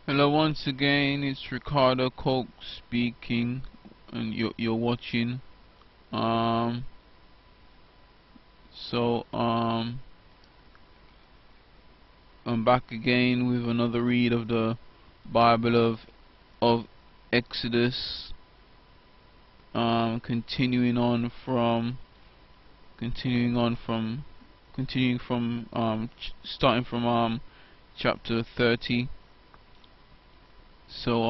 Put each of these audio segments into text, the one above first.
Hello once again, it's Ricardo Coke speaking, and you're watching. Um, so I'm back again with another read of the Bible of Exodus. Continuing on from starting from chapter 30. So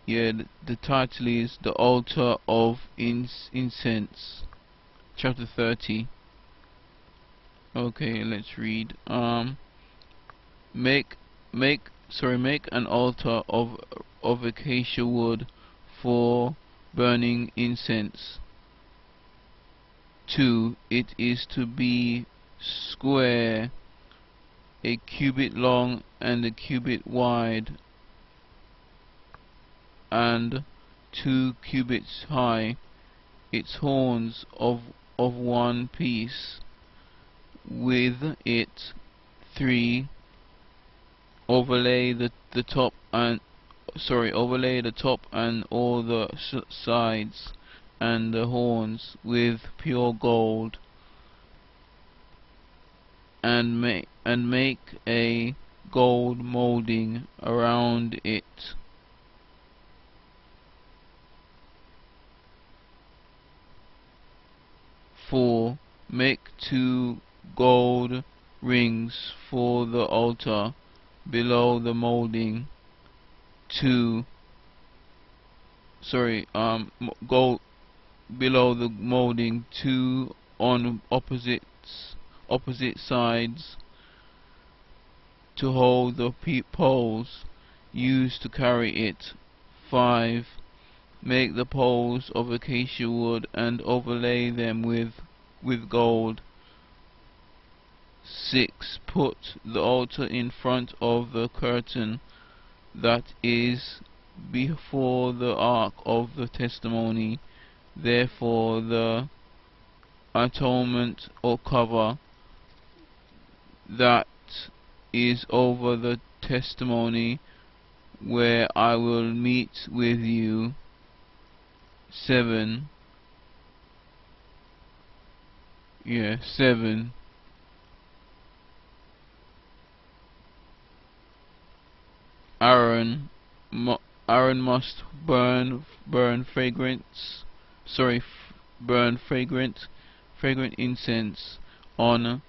yeah, the title is The Altar of Incense, chapter 30. Okay, let's read. Make make make an altar of acacia wood for burning incense. 2. It is to be square, a cubit long and a cubit wide, and 2 cubits high. Its horns of one piece. With it 3. Overlay the top and all the sides and the horns with pure gold, and make a gold molding around it. 4. Make 2 gold rings for the altar below the molding. Gold below the molding, 2 on opposite sides, to hold the poles used to carry it. 5. Make the poles of acacia wood and overlay them with gold. 6. Put the altar in front of the curtain that is before the ark of the testimony. Therefore the atonement or cover that is over the testimony, where I will meet with you. 7. Aaron must burn fragrant incense on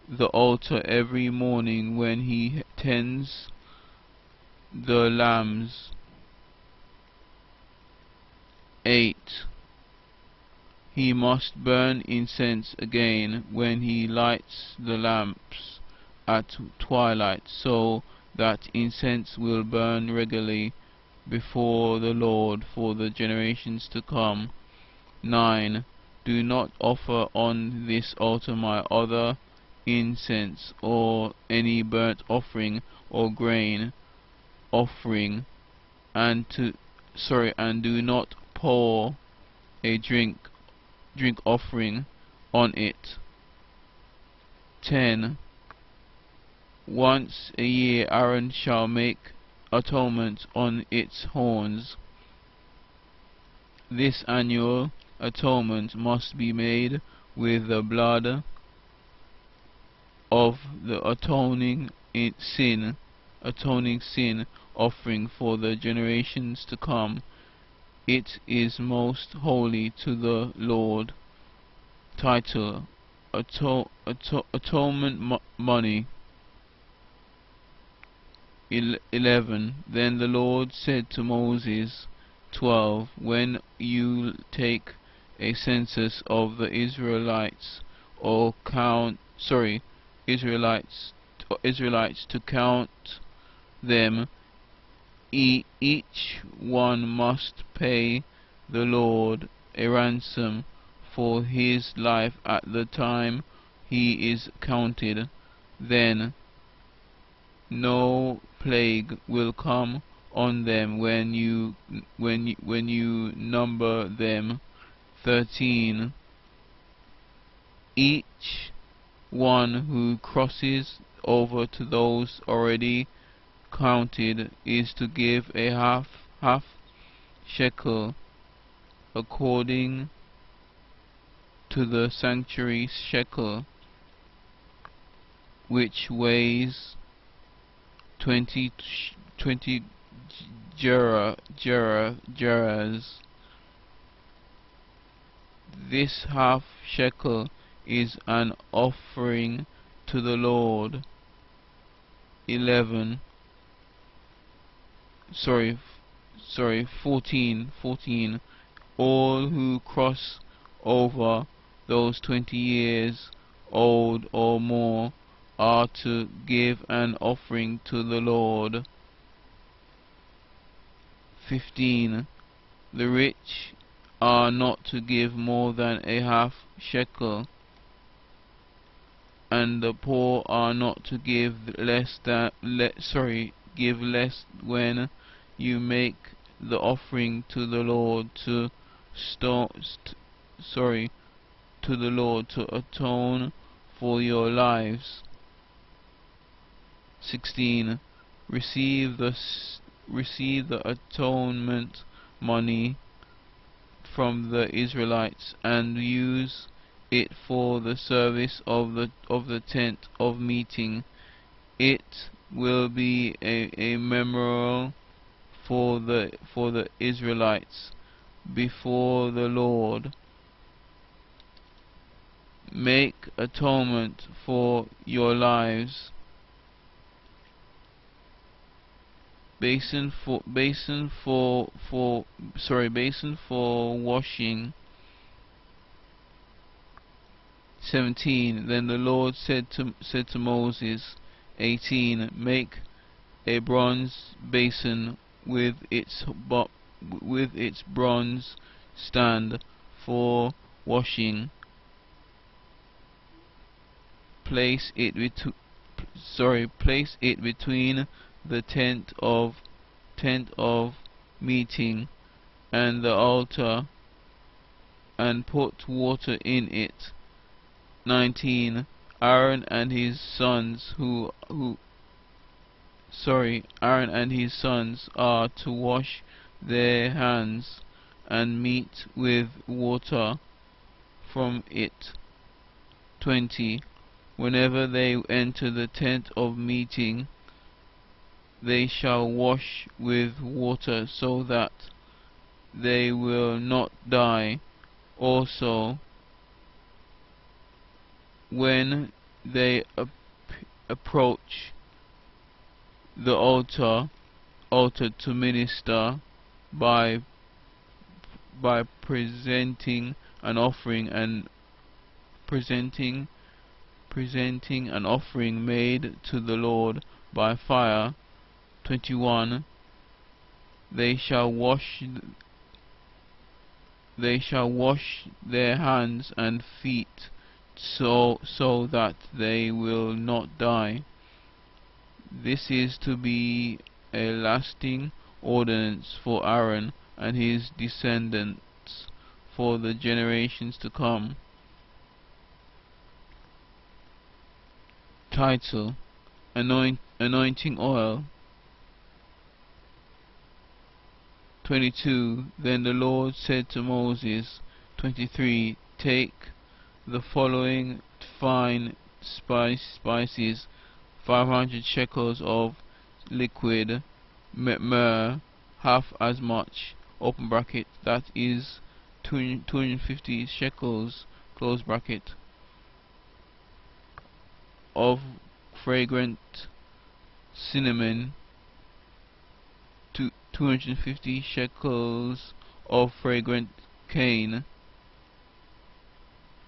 the altar every morning when he tends the lambs. 8. He must burn incense again when he lights the lamps at twilight, so that incense will burn regularly before the Lord for the generations to come. 9. Do not offer on this altar my other incense, or any burnt offering or grain offering, and do not pour a drink offering on it. 10. Once a year Aaron shall make atonement on its horns. This annual atonement must be made with the blood of the atoning sin offering for the generations to come. It is most holy to the Lord. Title: Atonement Money. 11. Then the Lord said to Moses. 12. When you take a census of the Israelites, or Israelites to count them, each one must pay the Lord a ransom for his life at the time he is counted. Then no plague will come on them when you number them. 13. Each one who crosses over to those already counted is to give a half shekel according to the sanctuary shekel, which weighs 20 gerahs. This half shekel is an offering to the Lord. 14. All who cross over those 20 years old or more are to give an offering to the Lord. 15. The rich are not to give more than a half shekel, and the poor are not to give less when you make the offering to the Lord to atone for your lives. 16. Receive the atonement money from the Israelites and use it for the service of the tent of meeting. It will be a memorial for the Israelites before the Lord. Make atonement for your lives. Basin for washing. 17. Then the Lord said to Moses. 18. Make a bronze basin with its bronze stand for washing. Place it between the tent of meeting and the altar, and put water in it. 19. Aaron and his sons are to wash their hands and meet with water from it. 20. Whenever they enter the tent of meeting, they shall wash with water so that they will not die. Also, when they approach the altar to minister by presenting an offering made to the Lord by fire. 21. They shall wash their hands and feet so that they will not die. This is to be a lasting ordinance for Aaron and his descendants for the generations to come. Title: Anointing oil. 22. Then the Lord said to Moses. 23. Take the following fine spices: 500 shekels of liquid myrrh, half as much (open bracket) that is 250 shekels close bracket of fragrant cinnamon, 250 shekels of fragrant cane.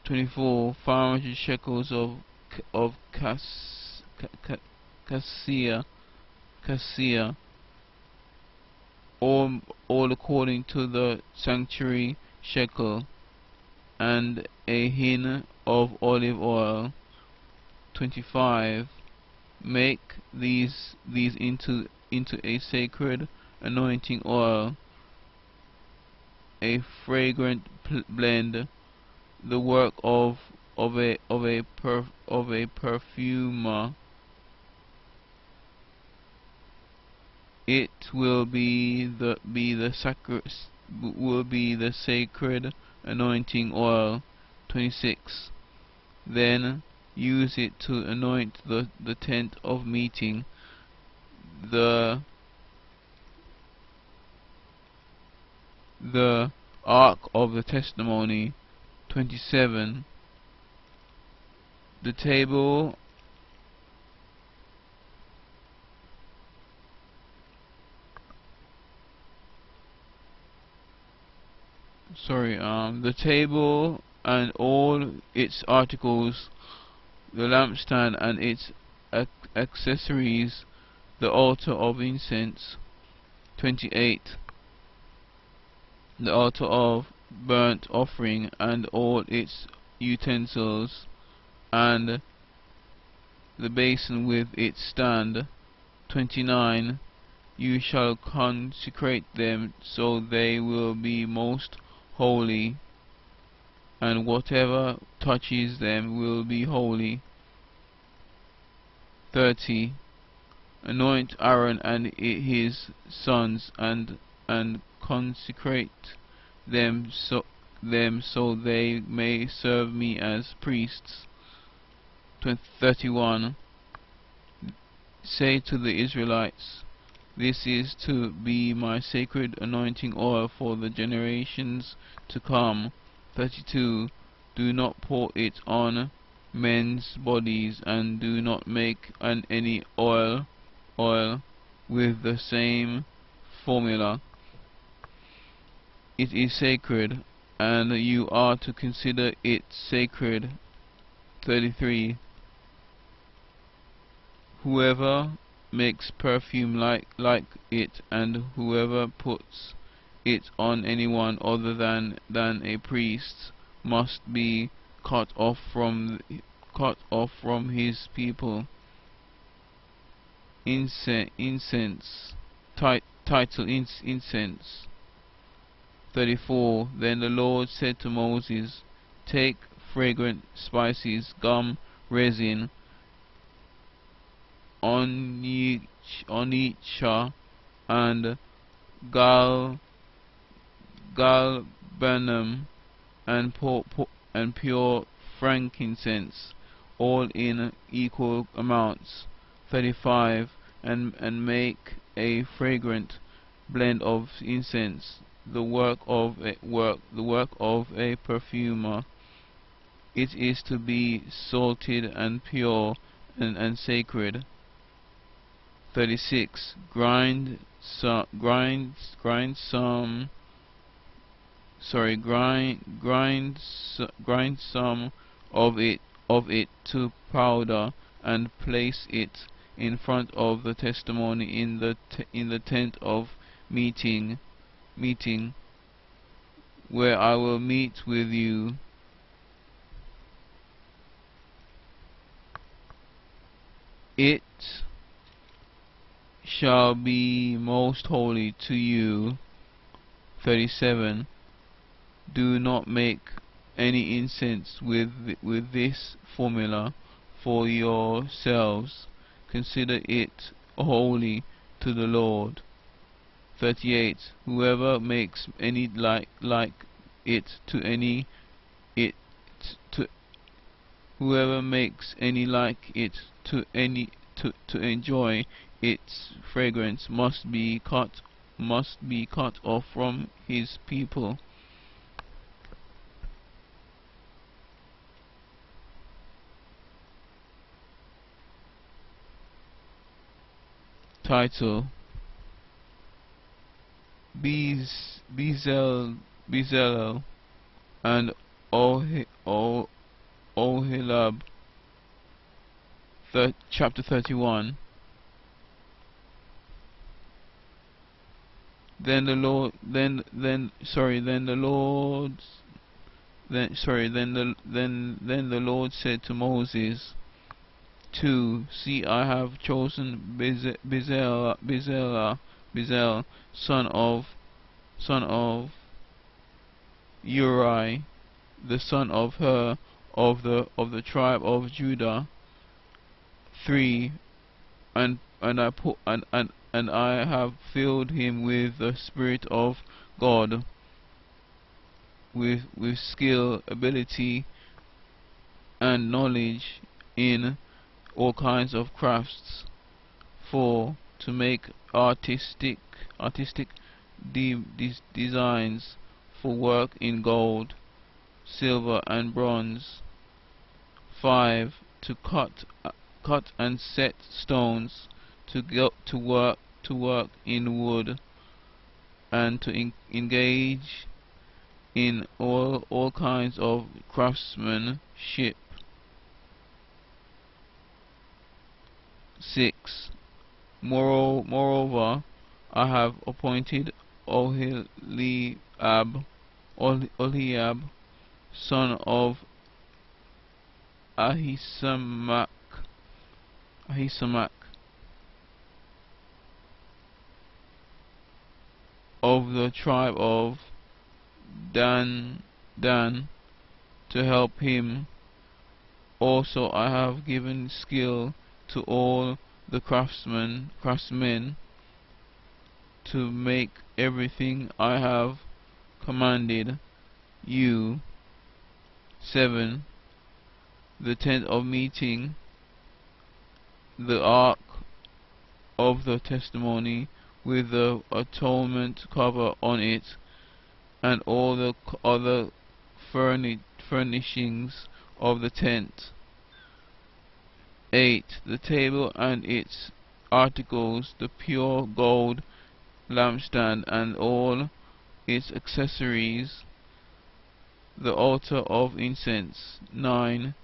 24. 500 shekels of cassia, all according to the sanctuary shekel, and a hin of olive oil. 25. Make these into a sacred anointing oil, a fragrant blend, the work of of a perfumer. It will be the sacred anointing oil. 26. Then use it to anoint the tent of meeting, the ark of the testimony. 27. The table the table and all its articles, the lampstand and its accessories, the altar of incense. 28. The altar of burnt offering and all its utensils, and the basin with its stand. 29. You shall consecrate them, so they will be most holy, and whatever touches them will be holy. 30. Anoint Aaron and his sons, and consecrate them so they may serve me as priests. 31. Say to the Israelites, this is to be my sacred anointing oil for the generations to come. 32. Do not pour it on men's bodies, and do not make any oil with the same formula. It is sacred, and you are to consider it sacred. 33. Whoever makes perfume like it, and whoever puts it on anyone other than a priest, must be cut off from his people. Incense. Title Incense. 34. Then the Lord said to Moses, take fragrant spices, gum, resin, onycha, and galbanum, and pure frankincense, all in equal amounts. 35. And make a fragrant blend of incense, the work of a perfumer. It is to be salted and pure and sacred. 36. Grind some of it to powder, and place it in front of the testimony in the tent of meeting, where I will meet with you. It shall be most holy to you. 37. Do not make any incense with this formula for yourselves. Consider it holy to the Lord. 38. Whoever makes any like it to any to enjoy its fragrance must be cut off from his people. Title: Bezalel and Oholiab. Chapter 31. Then the Lord said to Moses, 2. See, I have chosen Bezalel, son of Uri, the son of Hur, of the tribe of Judah. 3. And I have filled him with the Spirit of God, with skill, ability, and knowledge in all kinds of crafts. 4. To make artistic designs for work in gold, silver, and bronze. 5. To cut and set stones, to work in wood, and to engage in all kinds of craftsmanship. 6. Moreover, I have appointed Oholiab, son of Ahisamach, of the tribe of Dan, to help him. Also I have given skill to all the craftsmen to make everything I have commanded you. 7. The tent of meeting, the ark of the testimony with the atonement cover on it, and all the other furnishings of the tent. 8. The table and its articles, the pure gold lampstand and all its accessories, the altar of incense. 9.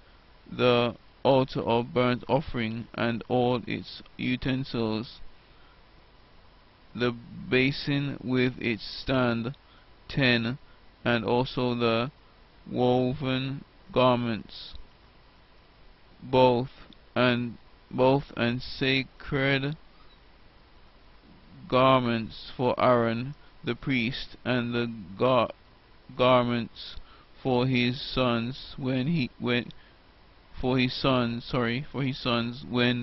The altar of burnt offering and all its utensils, the basin with its stand. 10. And also the woven garments, both and sacred garments for Aaron the priest, and the garments for his sons when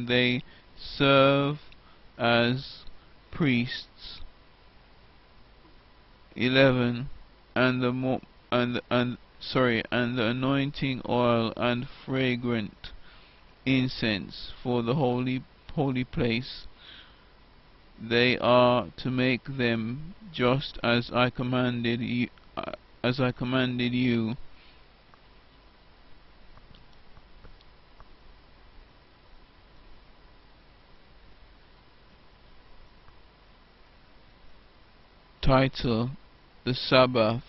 they serve as priests. 11. And the anointing oil and fragrant incense for the holy place. They are to make them just as I commanded you. Title: The Sabbath.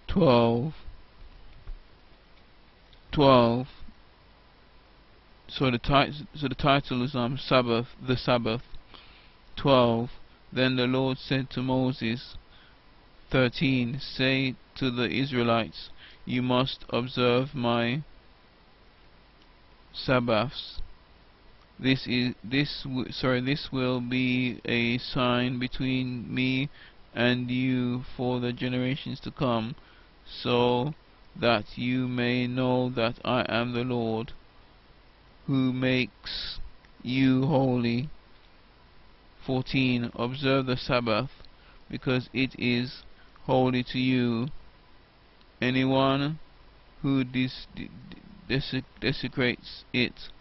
12. So the title is Sabbath, the Sabbath. 12. Then the Lord said to Moses. 13. Say to the Israelites, you must observe my Sabbaths. This will be a sign between me and you for the generations to come, so that you may know that I am the Lord, who makes you holy. 14. Observe the Sabbath, because it is holy to you. Anyone who desecrates it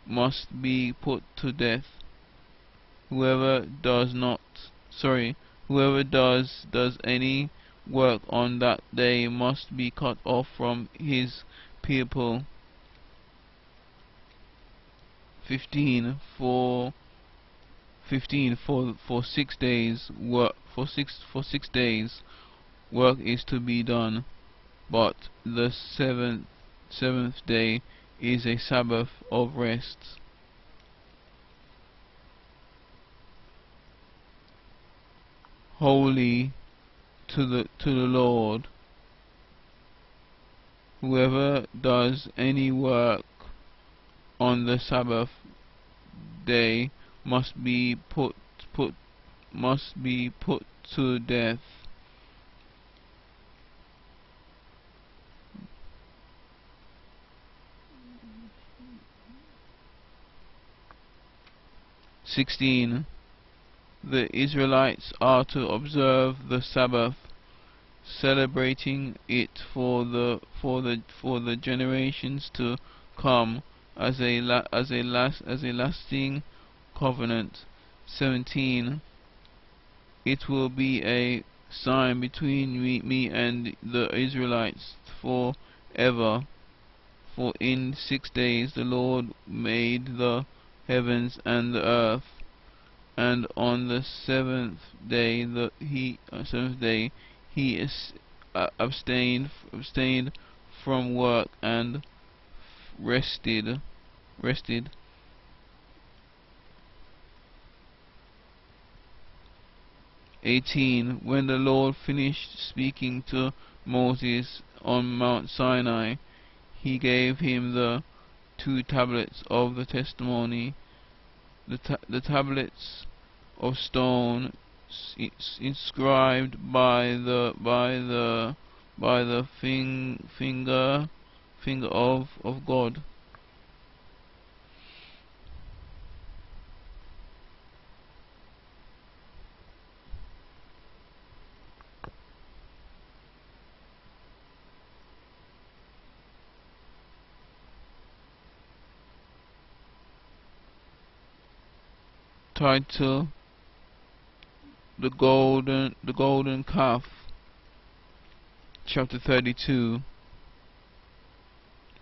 must be put to death. Whoever does any work on that day must be cut off from his people. 15. For 6 days work is to be done, but the seventh day is a Sabbath of rest. Holy to the Lord. Whoever does any work on the Sabbath day must be put must be put to death. 16. The Israelites are to observe the Sabbath, celebrating it for the generations to come as a lasting covenant. 17. It will be a sign between me and the Israelites forever. For in 6 days the Lord made the heavens and the earth, and on the seventh day he abstained from work and rested. 18. When the Lord finished speaking to Moses on Mount Sinai, he gave him the 2 tablets of the testimony, the tablets of stone inscribed by the finger of God. Title: the golden calf. Chapter 32.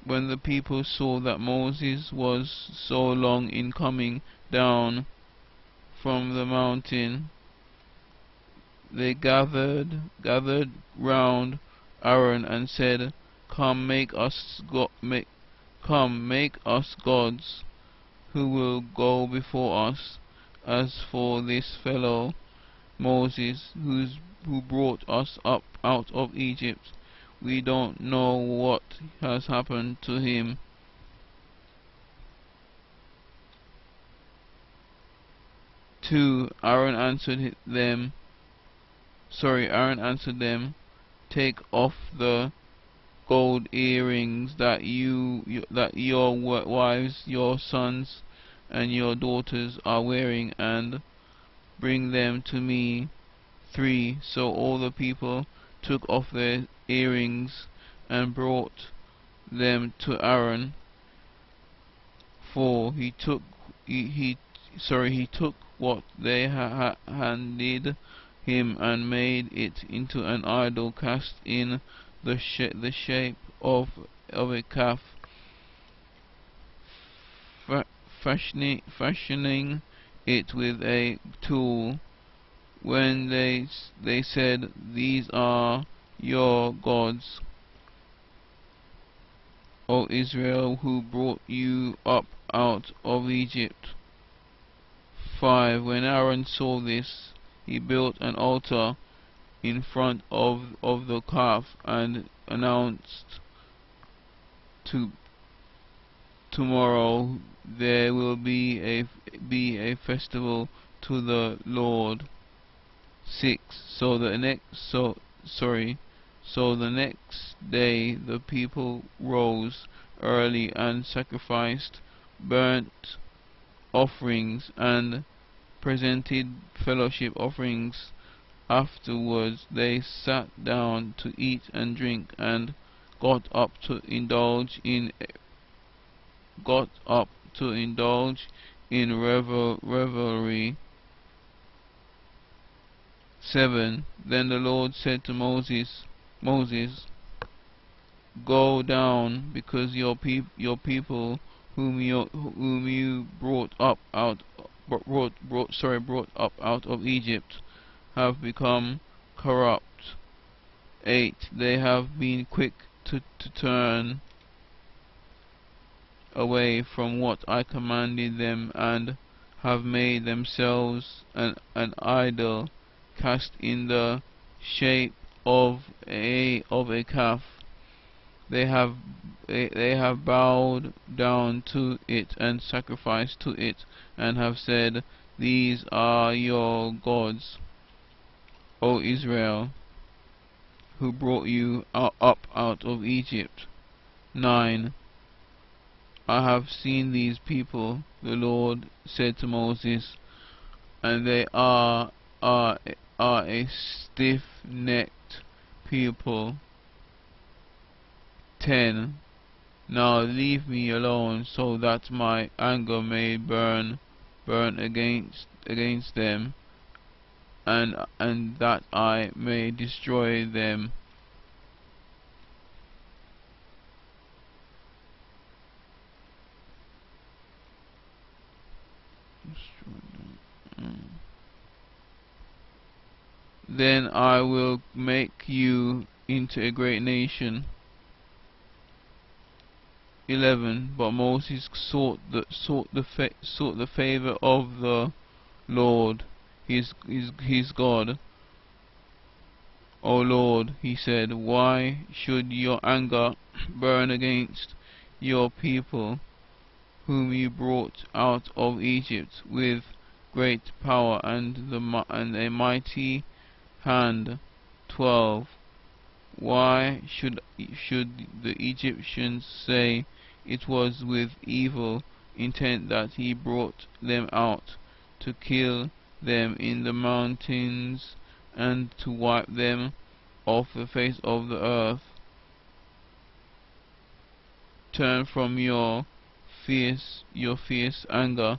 When the people saw that Moses was so long in coming down from the mountain, they gathered round Aaron and said, Come, make us gods who will go before us. As for this fellow Moses, who brought us up out of Egypt, we don't know what has happened to him. 2. Aaron answered them, Take off the gold earrings that your wives, your sons, and your daughters are wearing, and bring them to me. 3. So all the people took off their earrings and brought them to Aaron. 4. He took what they handed him and made it into an idol cast in the shape of a calf, fashioning it with a tool. When they said, These are your gods, O Israel, who brought you up out of Egypt. 5. When Aaron saw this, he built an altar in front of the calf and announced, Tomorrow there will be a festival to the Lord. 6. So the next day the people rose early and sacrificed burnt offerings and presented fellowship offerings. Afterwards they sat down to eat and drink and got up to indulge in revelry. 7. Then the Lord said to Moses, Go down, because your people whom you brought up out of Egypt have become corrupt. 8. They have been quick to turn away from what I commanded them, and have made themselves an idol cast in the shape of a calf. They have bowed down to it and sacrificed to it, and have said, These are your gods, O Israel, who brought you up out of Egypt. 9. I have seen these people, the Lord said to Moses, and they are a stiff-necked people. 10. Now leave me alone, so that my anger may burn against them, and that I may destroy them. Then I will make you into a great nation. 11. But Moses sought the favor of the Lord, his God. O Lord, he said, why should your anger burn against your people, whom you brought out of Egypt with great power and a mighty hand? 12. Why should the Egyptians say it was with evil intent that he brought them out, to kill them in the mountains and to wipe them off the face of the earth? Turn from your fierce anger,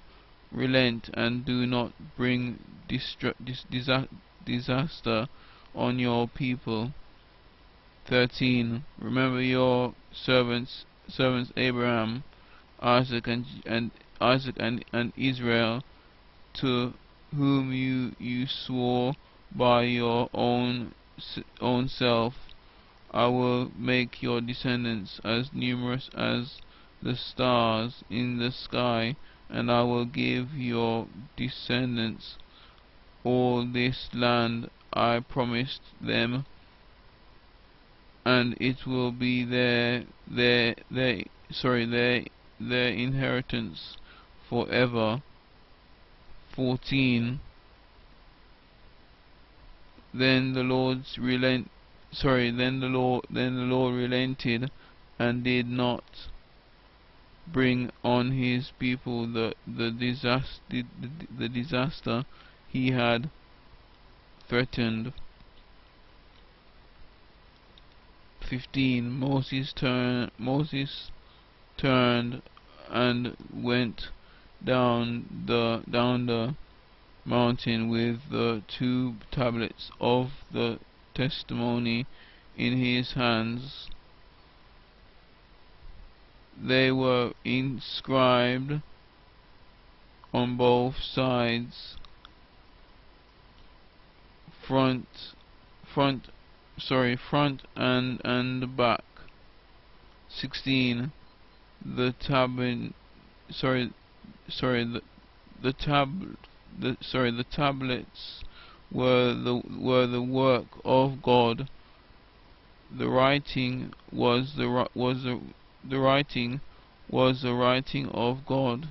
relent, and do not bring disaster on your people. 13. Remember your servants Abraham, Isaac and Israel, to whom you swore by your own self, I will make your descendants as numerous as the stars in the sky, and I will give your descendants all this land I promised them, and it will be their inheritance forever. 14. Then the Lord relented and did not bring on his people the disaster he had threatened. 15. Moses turned and went down the mountain with the 2 tablets of the testimony in his hands. They were inscribed on both sides, front and back. 16. The tablets were the work of God. The writing was the writing of God.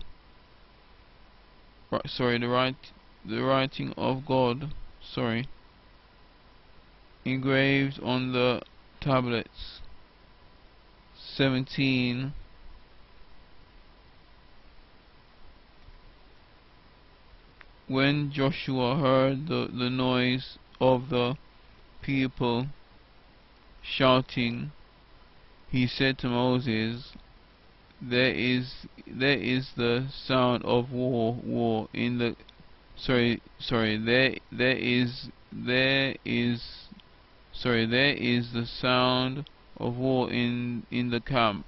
The writing of God. Engraved on the tablets. 17. When Joshua heard the noise of the people shouting, he said to Moses, there is the sound of war in the there is the sound of war in the camp.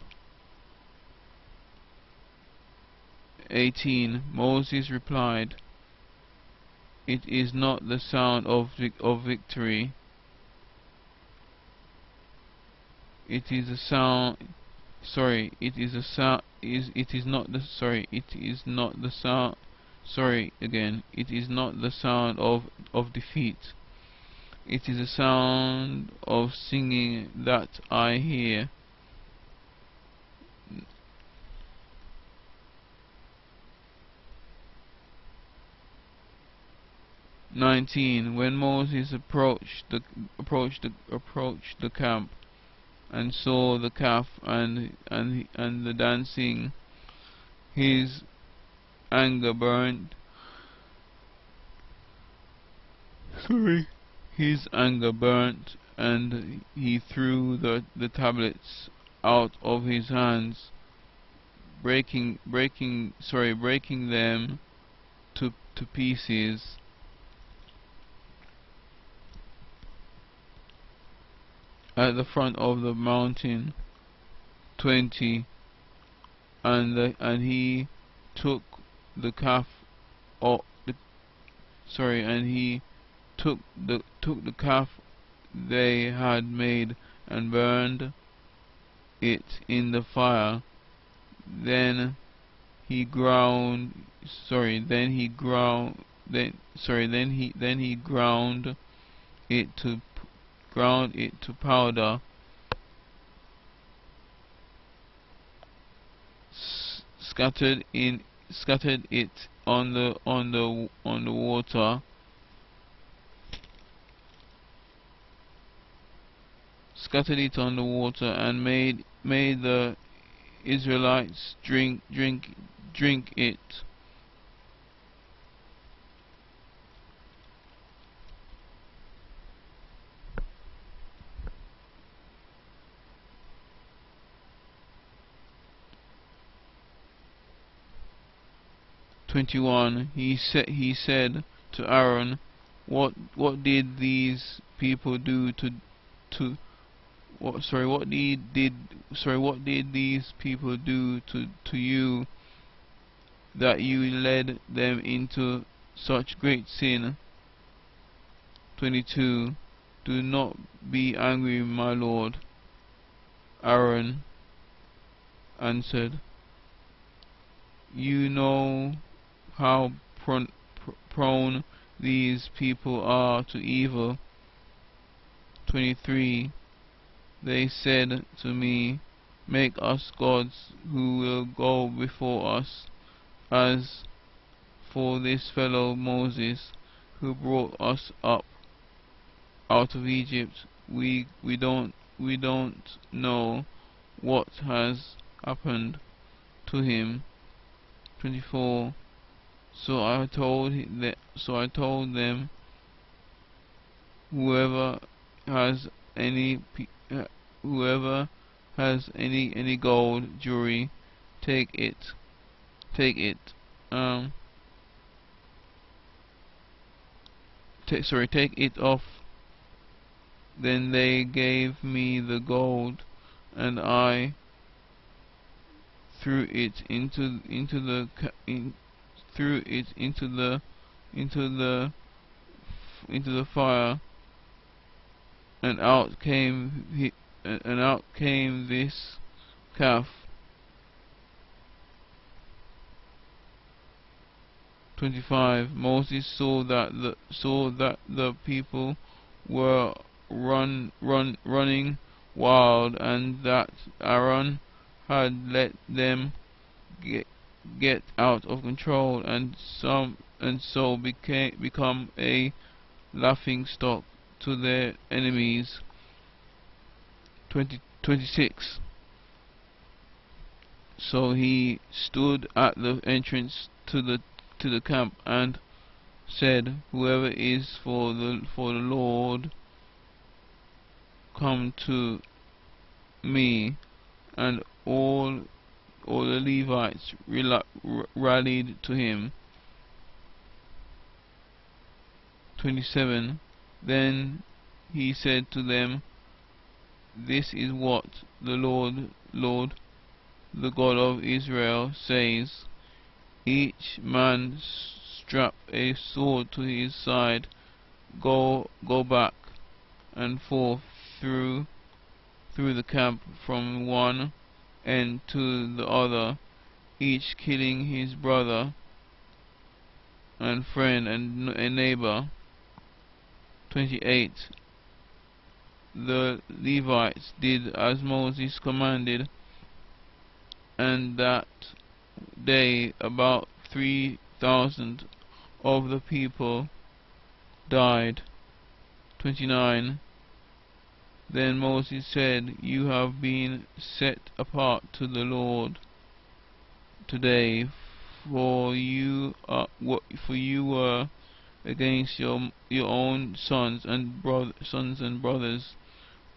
18. Moses replied, it is not the sound of victory. It is a sound. It is a sound. It is not the. It is not the sound. It is not the sound of defeat. It is a sound of singing that I hear. 19. When Moses approached the camp and saw the calf and the dancing, his anger burned. Sorry. His anger burnt, and he threw the tablets out of his hands, breaking them to pieces. At the front of the mountain. 20. And he took the calf and he took the calf they had made and burned it in the fire. Then he ground it to powder, scattered it on the water, and made the Israelites drink it. 21. He said to Aaron, What did these people do to what did these people do to you, that you led them into such great sin? 22. Do not be angry, my lord. Aaron answered, You know how prone these people are to evil. 23. They said to me, Make us gods who will go before us. As for this fellow Moses, who brought us up out of Egypt, we don't know what has happened to him. 24. So I told them, whoever has any gold jewelry, take it. Take it off. Then they gave me the gold, and I threw it into the fire, and out came this calf. 25. Moses saw that the people were running wild, and that Aaron had let them get out of control, and so become a laughing stock to their enemies. 26. So he stood at the entrance to the camp and said, Whoever is for the Lord, come to me. And all the Levites rallied to him. 27. Then he said to them, This is what the Lord, the God of Israel, says. Each man strap a sword to his side, go back and forth through the camp from one end to the other, each killing his brother and friend and neighbor. 28. The Levites did as Moses commanded, and that day about 3,000 of the people died. 29. Then Moses said, You have been set apart to the Lord today, for you were against your own sons and brothers,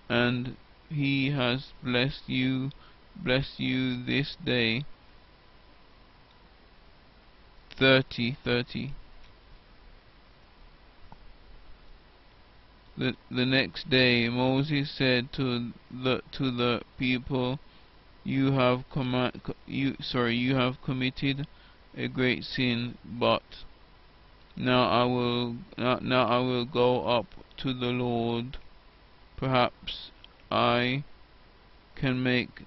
and he has blessed you this day. 30. The next day Moses said to the people, You have committed a great sin, but now I will go up to the Lord. Perhaps I can make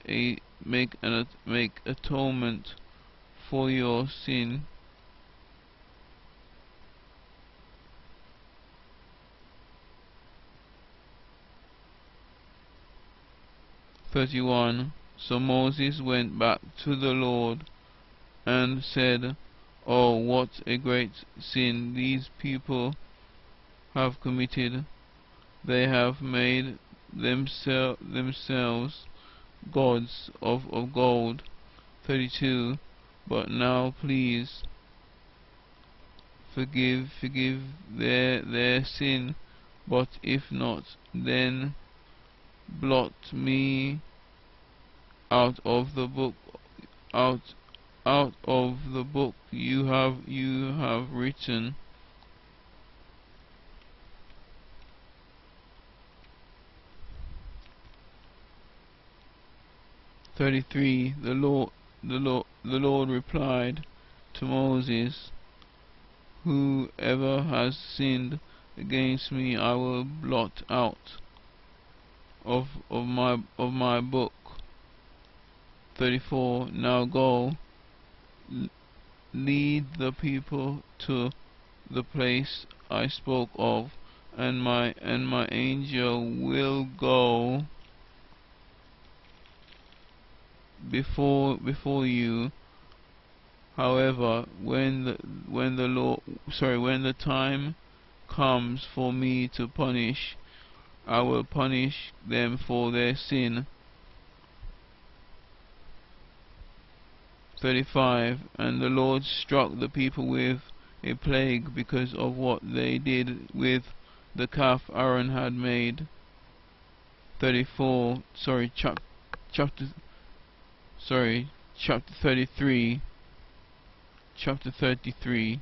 atonement for your sin. 31. So Moses went back to the Lord and said, Oh, what a great sin these people have committed. They have made themselves gods of gold. 32. But now please forgive their sin, but if not, then blot me out of the book you have written. 33. The Lord replied to Moses, Whoever has sinned against me I will blot out of my book. 34. Now go, lead the people to the place I spoke of, and my angel will go before you. However, when the time comes for me to punish, I will punish them for their sin. 35. And the Lord struck the people with a plague because of what they did with the calf Aaron had made. 34. Chapter 33. Chapter 33.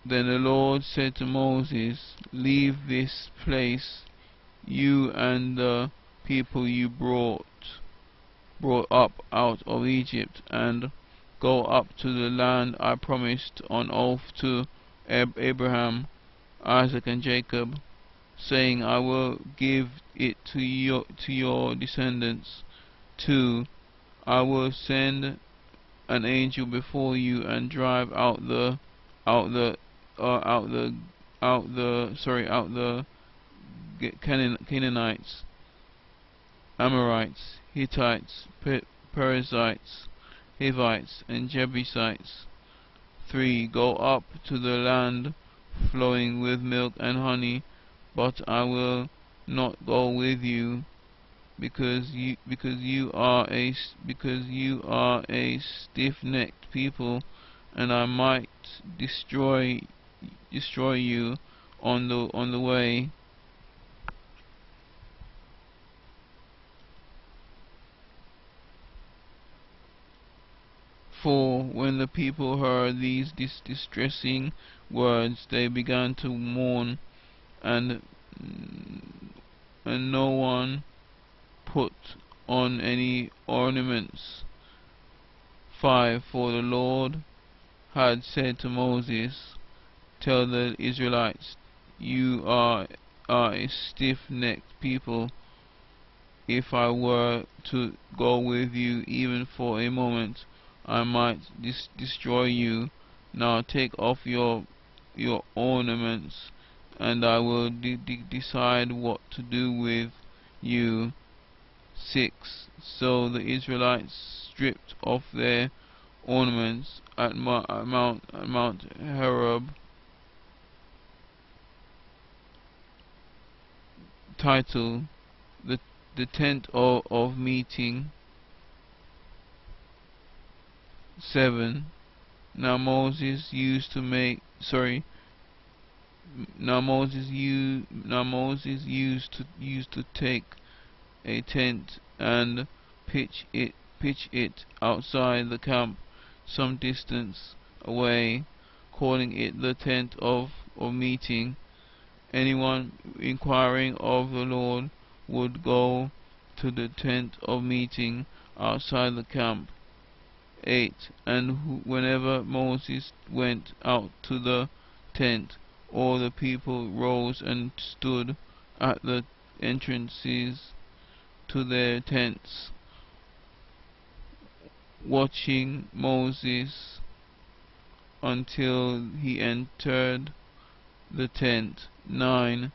Then the Lord said to Moses, Leave this place, you and the people you brought up out of Egypt, and go up to the land I promised on oath to Abraham, Isaac, and Jacob, saying, I will give it to your descendants. 2. I will send an angel before you and drive out the Canaanites, Amorites, Hittites, Perizzites, Hivites, and Jebusites. 3. Go up to the land flowing with milk and honey, but I will not go with you, because you are a stiff-necked people, and I might destroy you on the way. 4. When the people heard these distressing words, they began to mourn, and no one put on any ornaments. 5. For the Lord had said to Moses, Tell the Israelites, you are a stiff-necked people. If I were to go with you even for a moment, I might destroy you. Now take off your ornaments, and I will decide what to do with you. 6. So the Israelites stripped off their ornaments Mount Horeb. Title: the tent of meeting. 7. Now Moses used to make Now Moses used to take a tent and pitch it outside the camp some distance away, calling it the tent of meeting. Anyone inquiring of the Lord would go to the tent of meeting outside the camp. 8. And whenever Moses went out to the tent, all the people rose and stood at the entrances to their tents, watching Moses until he entered the tent. 9.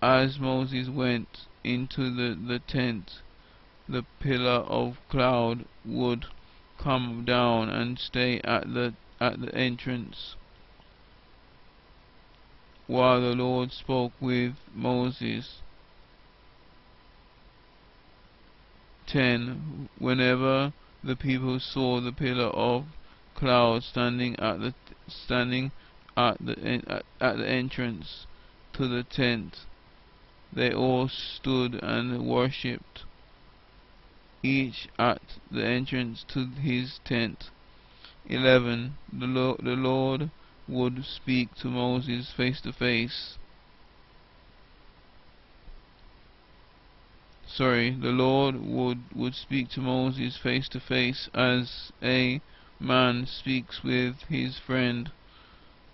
As Moses went into the tent, the pillar of cloud would come down and stay at the entrance, while the Lord spoke with Moses. 10. Whenever the people saw the pillar of cloud standing at the entrance to the tent, they all stood and worshipped, each at the entrance to his tent. 11. The Lord would speak to Moses face to face. The Lord would speak to Moses face to face, as a man speaks with his friend.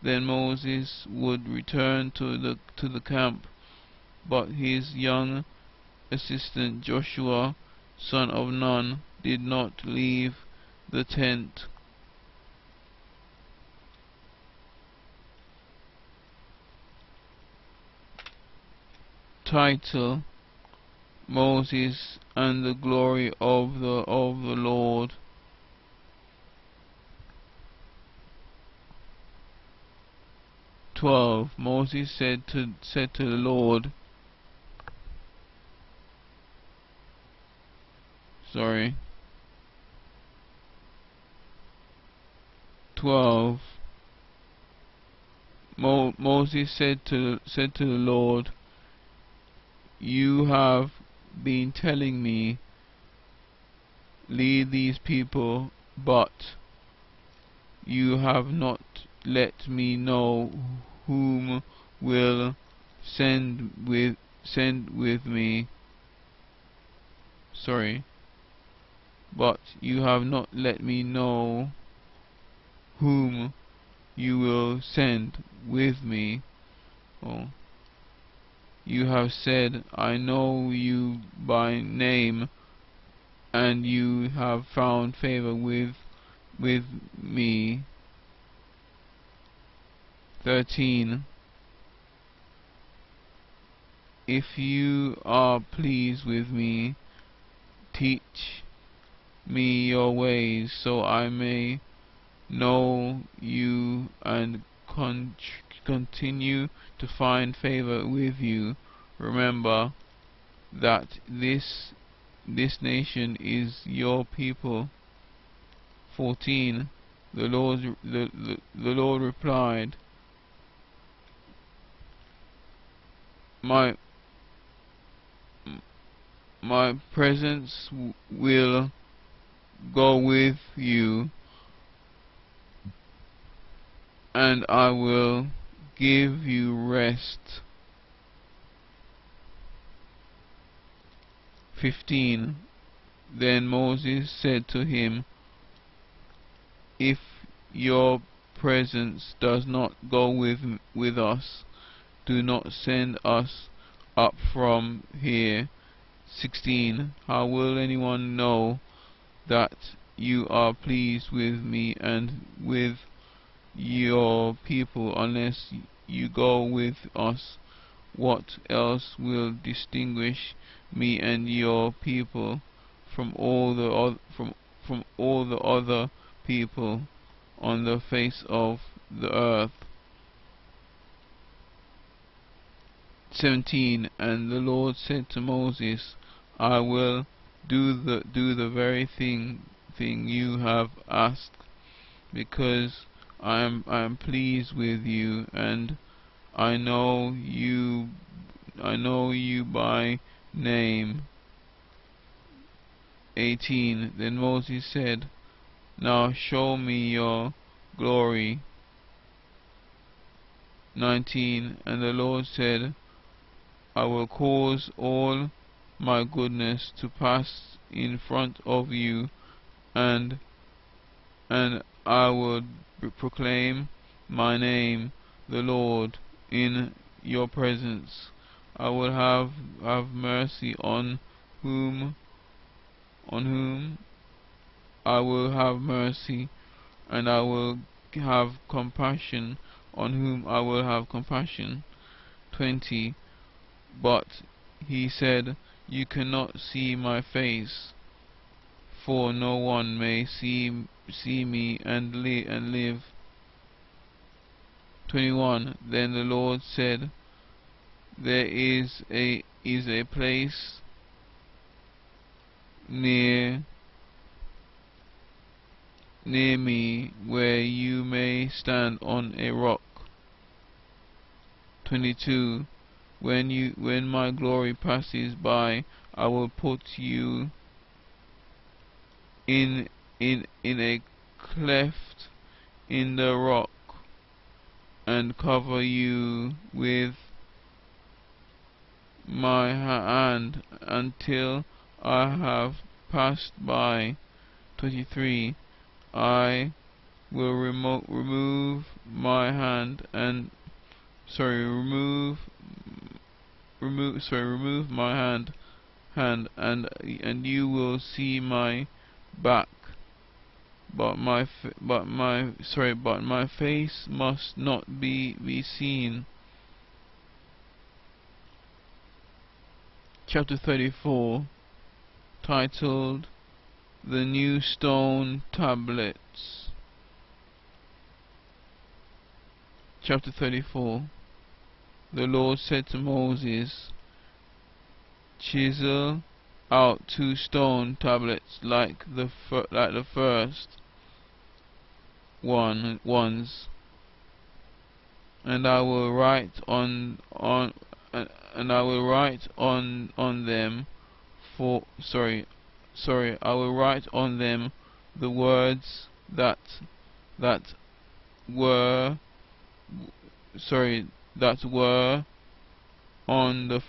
Then Moses would return to the camp, but his young assistant Joshua, son of Nun, did not leave the tent. Title: Moses and the glory of the Lord. 12. Moses said to the Lord, 12. Moses said to the Lord, "You have been telling me, lead these people, but you have not let me know whom will send with me. But you have not let me know whom you will send with me. You have said, I know you by name, and you have found favor with me." 13. If you are pleased with me, teach me your ways, so I may know you and continue to find favor with you. Remember that this nation is your people. 14. The Lord replied, My presence will go with you, and I will give you rest. 15. Then Moses said to him, "If your presence does not go with us, do not send us up from here." 16. How will anyone know that you are pleased with me and with your people unless you go with us? What else will distinguish me and your people from all the other people? on the face of the earth. 17. And the Lord said to Moses, I will do the very thing you have asked, because I am pleased with you, and I know you by name. 18. Then Moses said, Now show me your glory. 19. And the Lord said, I will cause all my goodness to pass in front of you, and I will proclaim my name, the Lord, in your presence. I will have mercy on whom I will have mercy, and I will have compassion on whom I will have compassion. 20. But he said, You cannot see my face, for no one may see me and live. 21. Then the Lord said, There is a place near me where you may stand on a rock. 22. When my glory passes by, I will put you in a cleft in the rock, and cover you with my hand until I have passed by. 23. I will remove my hand and remove my hand and you will see my back, but my face must not be seen. Chapter 34, titled The New Stone Tablets. Chapter 34. The Lord said to Moses, Chisel out 2 stone tablets like the first ones, and I will write on them I will write on them the words that were on the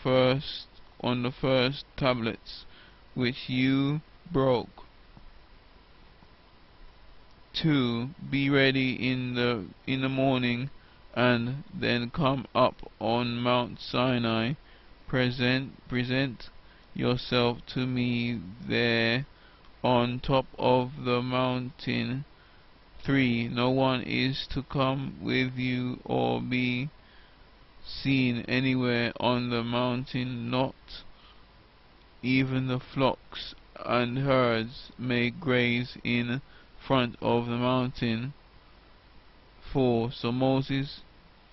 first tablets which you broke. 2. Be ready in the morning, and then come up on Mount Sinai. Present yourself to me there on top of the mountain. 3. No one is to come with you or be seen anywhere on the mountain, not even the flocks and herds may graze in front of the mountain. 4. So Moses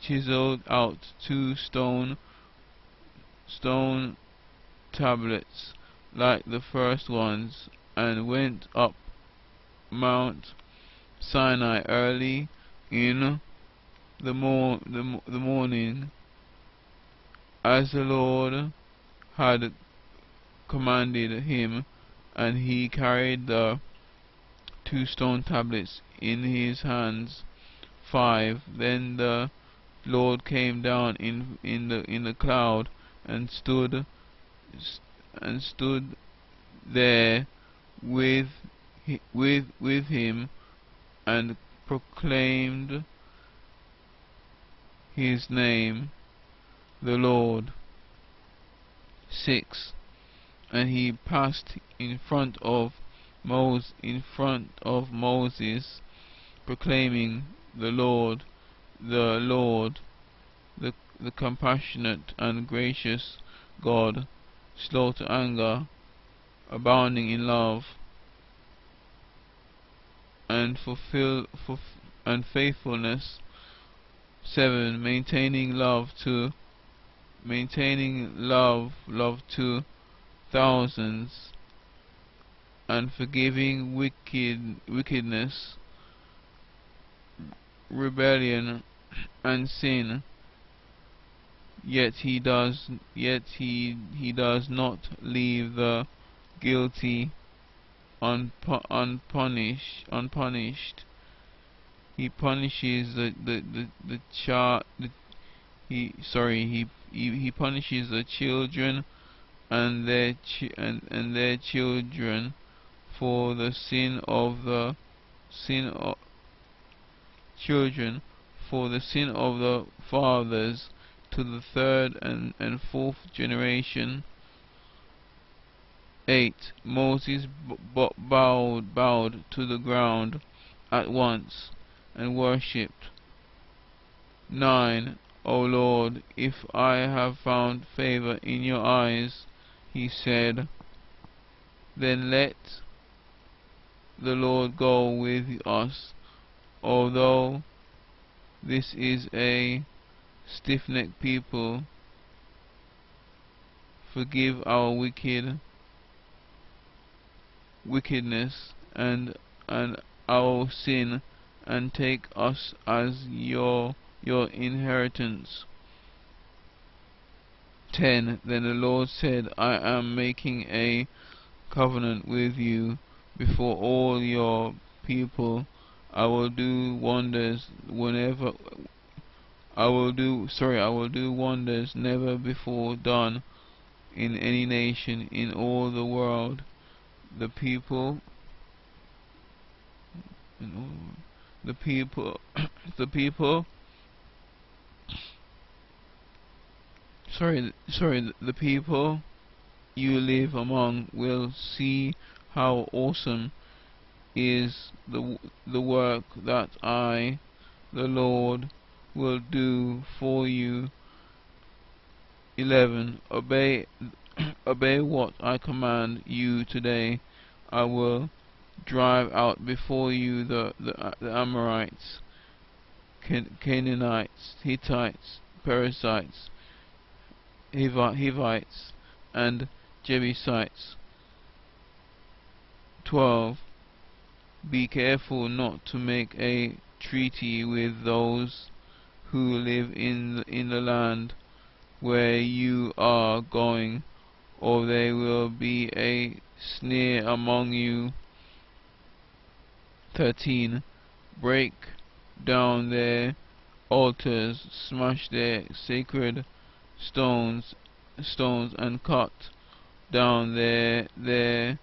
chiseled out 2 stone tablets like the first ones, and went up Mount Sinai early in the morning, as the Lord had commanded him, and he carried the 2 stone tablets in his hands. 5. Then the Lord came down in the cloud and stood there with him, and proclaimed his name, the Lord. 6. And he passed in front of Moses, proclaiming, the Lord, the compassionate and gracious God, slow to anger, abounding in love, and and faithfulness. 7. Maintaining love to thousands, and forgiving wickedness, rebellion, and sin. Yet he does not leave the guilty unpunished. He punishes he punishes the children and their children for the sin of the fathers, to the third and fourth generation. 8. Moses bowed to the ground at once and worshipped. 9. O Lord, if I have found favor in your eyes, he said, then let the Lord go with us, although this is a stiff-necked people. Forgive our wickedness and our sin, and take us as your inheritance. 10. Then the Lord said, I am making a covenant with you before all your people. I will do wonders never before done in any nation in all the world. The people the people the people the people you live among will see how awesome is the work that I, the Lord, will do for you. 11. Obey what I command you today. I will drive out before you the Amorites, Canaanites, Hittites, Perizzites, Hivites, and Jebusites. 12. Be careful not to make a treaty with those who live in the land where you are going, or they will be a snare among you. 13. Break down their altars, smash their sacred stones, and cut down their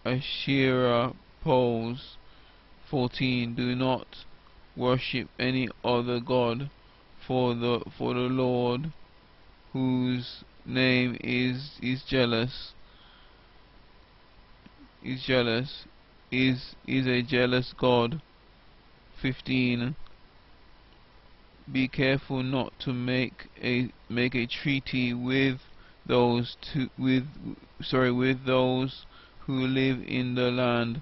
Asherah poles. 14. Do not worship any other god, for the Lord, whose name is jealous, is a jealous God. 15. Be careful not to make a treaty with those who live in the land,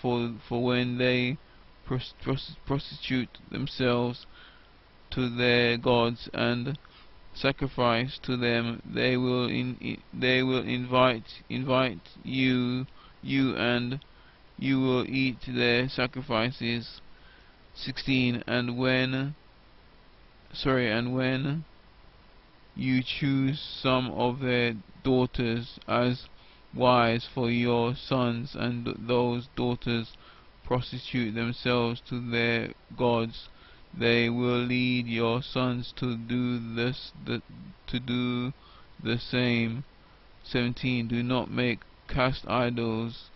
for when they prostitute themselves to their gods and sacrifice to them, they will invite you, and you will eat their sacrifices. 16. And when you choose some of their daughters as wives for your sons, and those daughters prostitute themselves to their gods, they will lead your sons to do the same. 17. Do not make cast idols.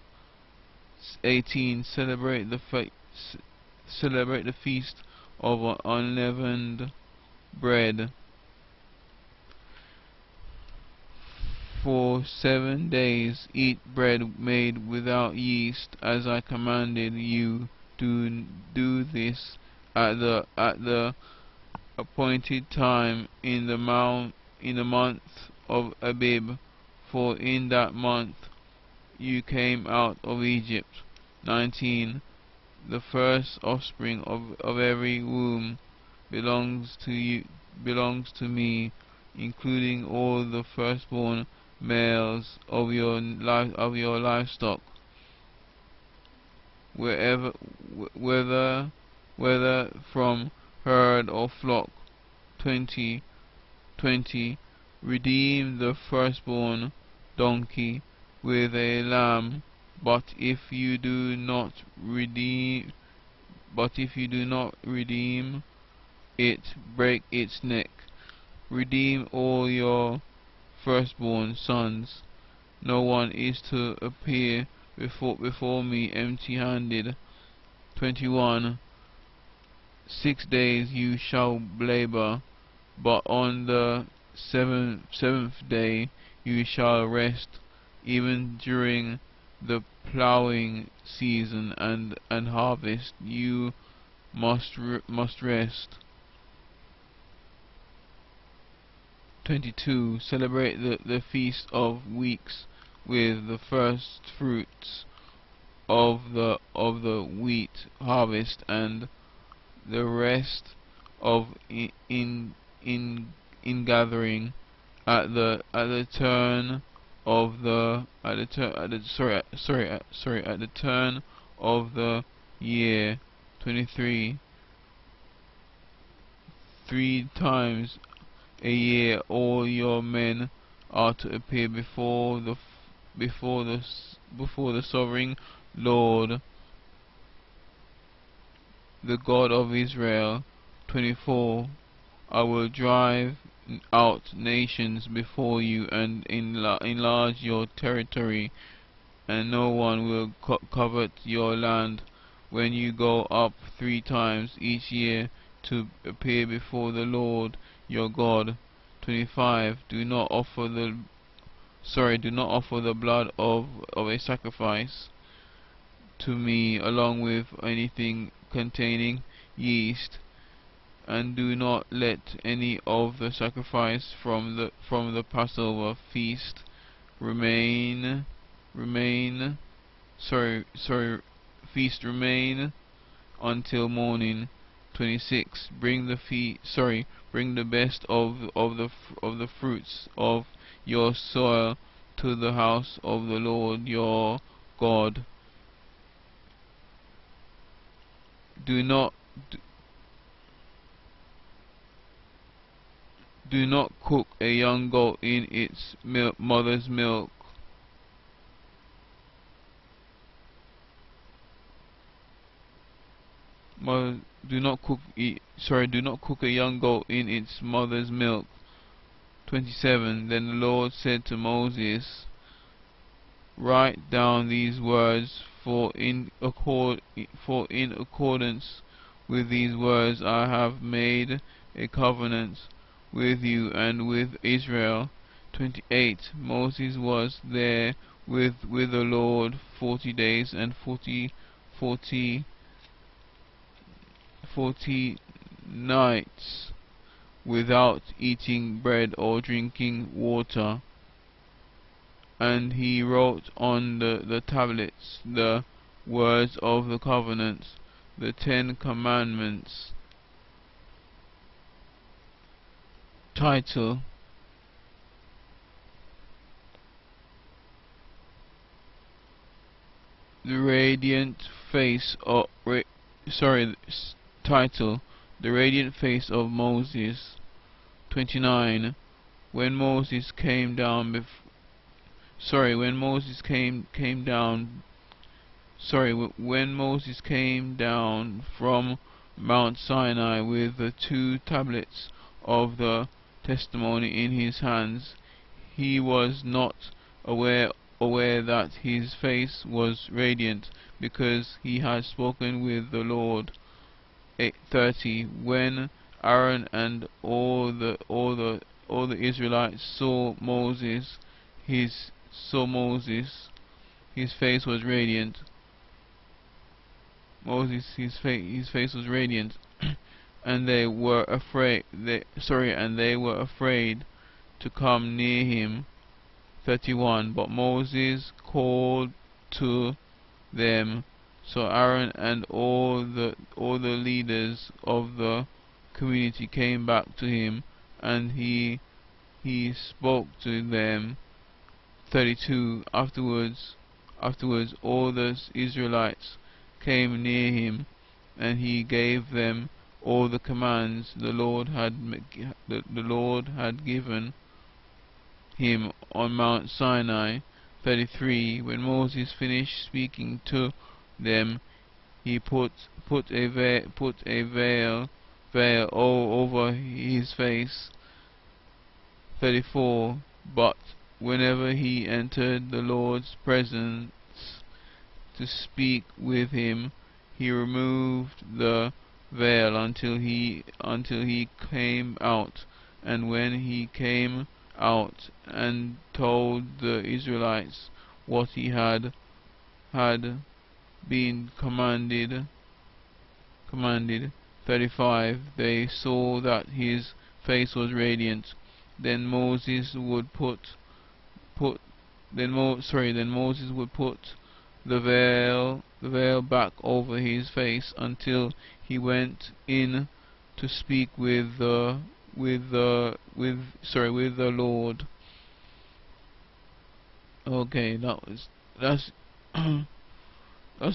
18. Celebrate the feast of unleavened bread. For 7 days eat bread made without yeast, as I commanded you. Do this at the appointed time in the month of Abib, for in that month you came out of Egypt. 19. The first offspring of every womb belongs to you, belongs to me, including all the firstborn males of your livestock, wherever, whether from herd or flock. 20. Redeem the firstborn donkey with a lamb, but if you do not redeem it, break its neck. Redeem all your firstborn sons. No one is to appear before me empty-handed. 21. 6 days you shall labor, but on the seventh day you shall rest, even during the plowing season and harvest you must rest. 22. Celebrate the feast of weeks with the first fruits of the wheat harvest and the rest of in gathering at the turn of the at the turn of the year. 23. 3 times a year all your men are to appear before the sovereign Lord, the God of Israel. 24. I will drive out nations before you and enlarge your territory, and no one will covet your land when you go up 3 times each year to appear before the Lord your God. 25. Do not offer the blood of a sacrifice to me along with anything containing yeast, and do not let any of the sacrifice from the Passover feast remain until morning. 26. Bring the best of the fruits of your soil to the house of the Lord your God. Do not cook a young goat in its mother's milk. Do not cook a young goat in its mother's milk. 27. Then the Lord said to Moses, write down these words, for in accordance with these words I have made a covenant with you and with Israel. 28. Moses was there with the Lord 40 days and 40 nights without eating bread or drinking water. And he wrote on the tablets the words of the covenant, the 10 Commandments. Title: The Radiant Face of Title: The Radiant Face of Moses. 29. When Moses came down from Mount Sinai with the 2 tablets of the testimony in his hands, he was not aware that his face was radiant, because he had spoken with the Lord. 30. When Aaron and all the Israelites saw Moses, his face was radiant. His face was radiant, and they were afraid. They were afraid to come near him. 31. But Moses called to them, So Aaron and all the leaders of the community came back to him, and he spoke to them. 32 Afterwards all the Israelites came near him, and he gave them all the commands the Lord had given him on Mount Sinai. 33 When Moses finished speaking to them, he put a veil all over his face. 34 But whenever he entered the Lord's presence to speak with him, he removed the veil until he came out. And when he came out and told the Israelites what he had been commanded. 35 They saw that his face was radiant. Then Moses would put the veil back over his face until he went in to speak with the Lord. Okay, that's that's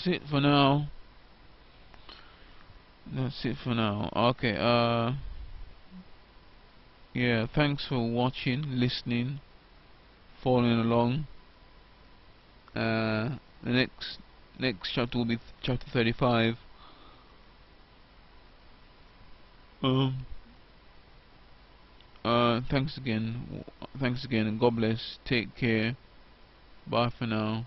it for now. That's it for now. Okay, yeah, thanks for watching, listening, following along. The next chapter will be chapter 35. Thanks again, and God bless. Take care. Bye for now.